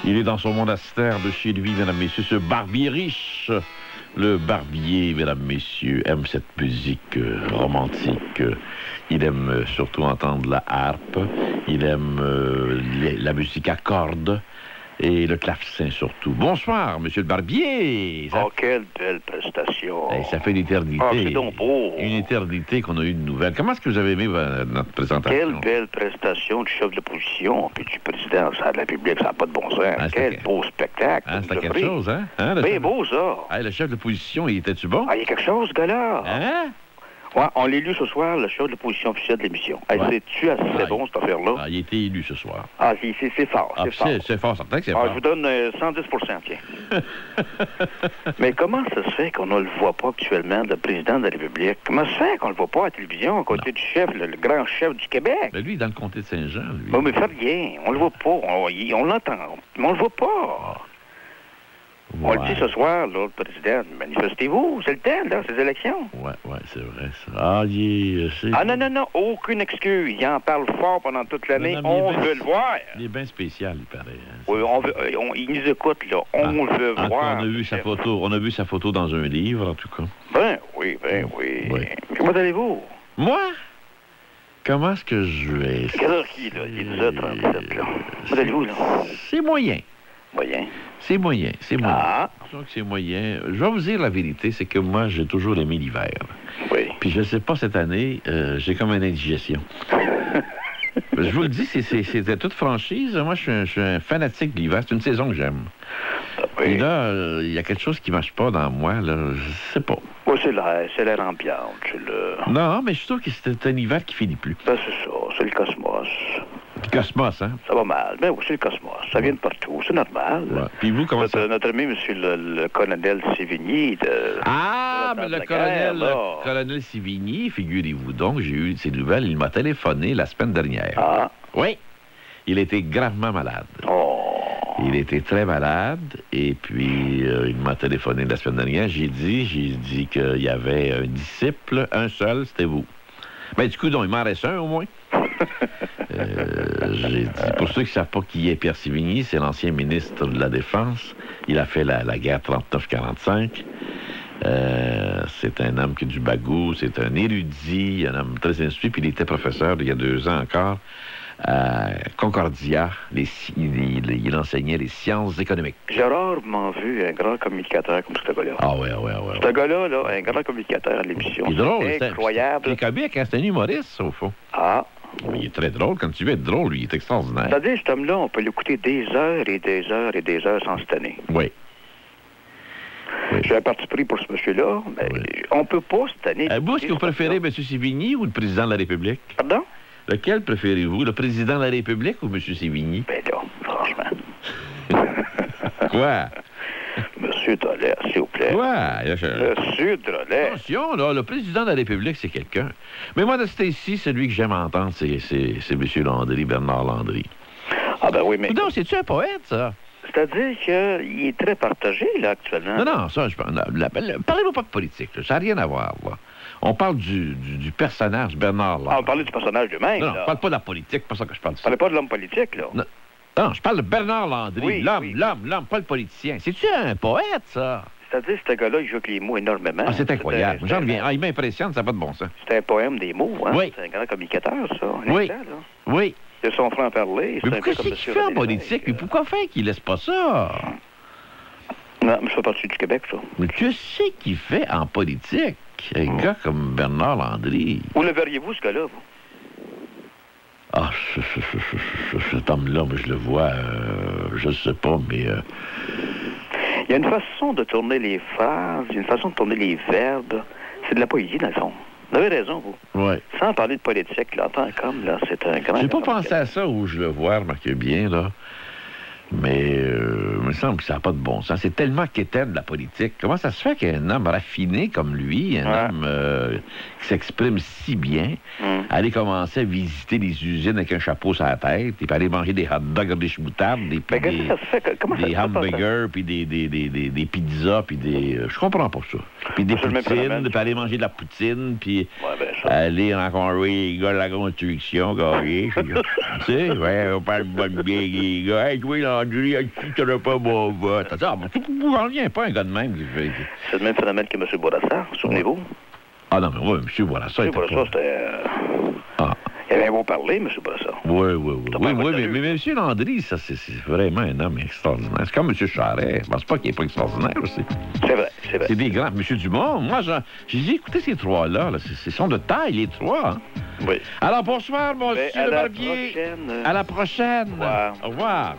Il est dans son monastère de chez lui, mesdames, messieurs, ce barbier riche. Le barbier, mesdames, messieurs, aime cette musique romantique. Il aime surtout entendre la harpe. Il aime la musique à cordes. Et le clavecin surtout. Bonsoir, monsieur le barbier. Ça... Oh, quelle belle prestation. Ça fait une éternité. Oh, c'est donc beau. Une éternité qu'on a eu de nouvelles. Comment est-ce que vous avez aimé notre présentation? Quelle belle prestation du chef de l'opposition puis du président de la République. Ça n'a pas de bon sens. Quel beau spectacle. C'était quelque chose, hein? Bien beau, ça. Le chef de l'opposition, il était-tu bon? Il y a quelque chose, ce gars-là. Hein? Ouais, on l'a élu ce soir, le chef de l'opposition officielle de l'émission. C'est-tu assez bon, cette affaire-là? Il a été élu ce soir. C'est fort, c'est fort. C'est fort, certain que c'est fort. Je vous donne 110%, tiens. Mais comment ça se fait qu'on ne le voit pas actuellement, le président de la République? Comment ça se fait qu'on ne le voit pas à la télévision, à côté du chef, le grand chef du Québec? Mais lui, dans le comté de Saint-Jean, lui. Bon, mais fait rien. On le voit pas. On l'entend. Mais on le voit pas. On le dit ce soir, là, le président. Manifestez-vous, c'est le temps, là, ces élections. Ouais, c'est vrai, ça. Non, aucune excuse. Il en parle fort pendant toute l'année. On veut le voir. Il est bien spécial, il paraît. Oui, il nous écoute, là. On veut voir. On a vu sa photo dans un livre, en tout cas. Ben oui. Mais comment allez-vous? Moi? Comment est-ce que je vais... Quelle heure qui, là? Il est 10h37, là. Comment allez-vous, là? C'est moyen. C'est moyen. Ah. Je trouve que c'est moyen. Je vais vous dire la vérité, c'est que moi, j'ai toujours aimé l'hiver. Oui. Puis je sais pas, cette année, j'ai comme une indigestion. Je vous le dis, c'était toute franchise. Moi, je suis un fanatique de l'hiver. C'est une saison que j'aime. Oui. Et là, il y a quelque chose qui marche pas dans moi, là. Je sais pas. Oui, c'est l'air ambiante. Non, mais je trouve que c'est un hiver qui finit plus. Ben, c'est ça. C'est le cosmos. Le cosmos, hein? Ça va mal. Ben oui, c'est le cosmos. Ça vient de partout. C'est normal. Ouais. Puis vous, comment ça... Notre ami, monsieur le colonel Sévigny mais le colonel Sévigny, figurez-vous donc, j'ai eu ses nouvelles. Il m'a téléphoné la semaine dernière. Ah. Oui. Il était gravement malade. Oh. Il était très malade, et puis il m'a téléphoné la semaine dernière. J'ai dit qu'il y avait un disciple, un seul, c'était vous. Ben, du coup, donc, il m'en reste un, au moins. J'ai dit, pour ceux qui ne savent pas qui est Pierre Sévigny, c'est l'ancien ministre de la Défense. Il a fait la guerre 39-45. C'est un homme qui a du bagou, c'est un érudit, un homme très instruit, puis il était professeur il y a 2 ans encore à Concordia. Il enseignait les sciences économiques. J'ai rarement vu un grand communicateur comme ce gars-là. Ah ouais. Ce gars-là, un grand communicateur à l'émission. Il est drôle. Incroyable. C'est comique, hein? C'est un humoriste, au fond. Ah. Mais il est très drôle. Quand tu veux être drôle, lui, il est extraordinaire. C'est-à-dire, cet homme-là, on peut l'écouter des heures et des heures et des heures sans se tanner. Oui. J'ai un parti pris pour ce monsieur-là, mais on peut pas se tanner. Vous, est-ce que vous préférez M. Sévigny ou le président de la République? Pardon? Lequel préférez-vous, le président de la République ou M. Sévigny? Ben là, franchement. Quoi? Monsieur Drolet, s'il vous plaît. Quoi? Monsieur Drolet. Attention, là, le président de la République, c'est quelqu'un. Mais moi, de ce ici, celui que j'aime entendre, c'est M. Landry, Bernard Landry. Ah ben oui, mais... Non, c'est-tu un poète, ça? C'est-à-dire qu'il est très partagé, là, actuellement. Non, ça, je parlez-vous pas de politique, là. Ça n'a rien à voir, là. On parle du personnage Bernard Landry. On parlait du personnage lui-même, non, je parle pas de la politique, c'est pas ça que je parle. Je parlais pas de l'homme politique, là. Non, je parle de Bernard Landry, l'homme, pas le politicien. C'est-tu un poète, ça? C'est-à-dire, ce gars-là, il joue avec les mots énormément. Ah, c'est incroyable. J'en reviens. Il m'impressionne, ça n'a pas de bon sens. C'est un poème des mots, hein? Oui. C'est un grand communicateur, ça. Oui. Il a son franc parler. Mais pourquoi c'est qu'il fait en politique? Mais pourquoi fait qu'il laisse pas ça? Non, mais ça fait partie du Québec, ça. Mais tu sais qu'il fait en politique? Un gars comme Bernard Landry. Où le verriez-vous, ce gars-là, vous? Ah, cet homme-là, je le vois, je sais pas, mais... Il y a une façon de tourner les phrases, une façon de tourner les verbes. C'est de la poésie, dans le fond. Vous avez raison, vous. Oui. Sans parler de politique, là, en tant qu'homme, là, c'est un grand... J'ai pas pensé à ça où je le vois, remarquez bien, là. Mais il me semble que ça n'a pas de bon sens. C'est tellement quétaine de la politique. Comment ça se fait qu'un homme raffiné comme lui, un homme qui s'exprime si bien, aller commencer à visiter des usines avec un chapeau sur la tête, et puis aller manger des hot dogs des moutardes, des hamburgers, puis des pizzas, puis des... je comprends pas ça. Puis des poutines, puis aller manger de la poutine, puis ça. Aller rencontrer les gars de la construction, carré. Tu sais, ouais, on parle pas de bien les gars. Hey, toi, Landry, tu n'auras pas mon vote. Ah, vous n'en vient pas un gars de même. C'est le même phénomène que M. Bourassa, souvenez-vous? Ah non, mais oui, M. Bourassa. M. Bourassa, c'était... Il avait un beau parler, M. Bourassa. Oui, mais M. Landry, ça, c'est vraiment un homme extraordinaire. C'est comme M. Charest. Je pense pas qu'il n'est pas extraordinaire aussi. C'est vrai. C'est des grands. M. Dumont, moi, j'ai dit, écoutez ces trois-là, ils sont de taille, les trois. Hein? Oui. Alors, bonsoir, monsieur le Barbier. À la prochaine. À la prochaine. Au revoir.